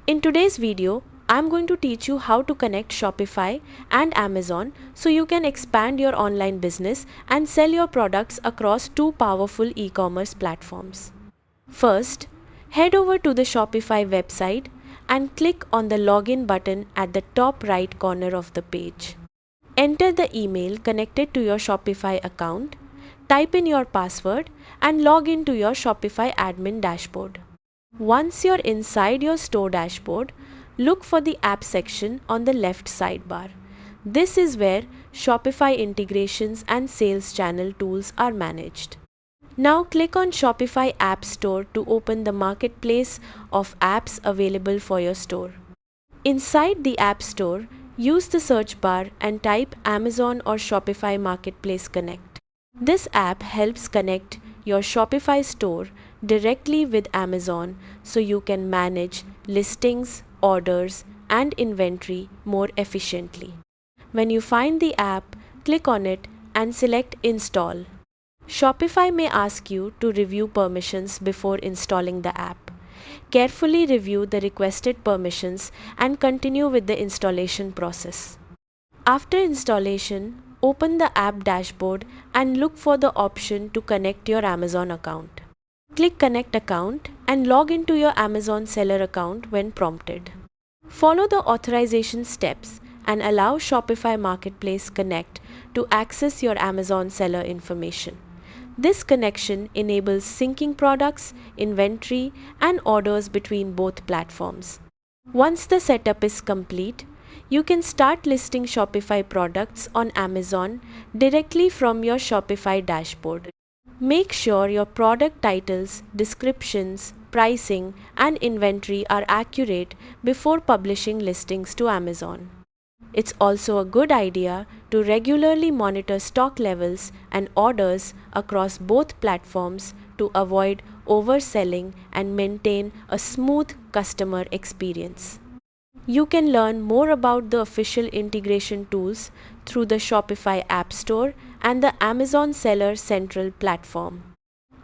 In today's video, I'm going to teach you how to connect Shopify and Amazon so you can expand your online business and sell your products across two powerful e-commerce platforms. First, head over to the Shopify website and click on the login button at the top right corner of the page. Enter the email connected to your Shopify account, type in your password, and log into your Shopify admin dashboard. Once you're inside your store dashboard, look for the app section on the left sidebar. This is where Shopify integrations and sales channel tools are managed. Now click on Shopify App Store to open the marketplace of apps available for your store. Inside the App Store, use the search bar and type Amazon or Shopify Marketplace Connect. This app helps connect your Shopify store directly with Amazon so you can manage listings, orders, and inventory more efficiently. When you find the app, click on it and select Install. Shopify may ask you to review permissions before installing the app. Carefully review the requested permissions and continue with the installation process. After installation, open the app dashboard and look for the option to connect your Amazon account. Click Connect Account and log into your Amazon seller account when prompted. Follow the authorization steps and allow Shopify Marketplace Connect to access your Amazon seller information. This connection enables syncing products, inventory, and orders between both platforms. Once the setup is complete, you can start listing Shopify products on Amazon directly from your Shopify dashboard. Make sure your product titles, descriptions, pricing, and inventory are accurate before publishing listings to Amazon. It's also a good idea to regularly monitor stock levels and orders across both platforms to avoid overselling and maintain a smooth customer experience. You can learn more about the official integration tools through the Shopify App Store and the Amazon Seller Central platform.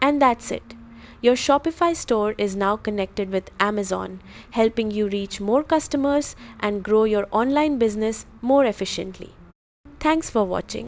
And that's it. Your Shopify store is now connected with Amazon, helping you reach more customers and grow your online business more efficiently. Thanks for watching.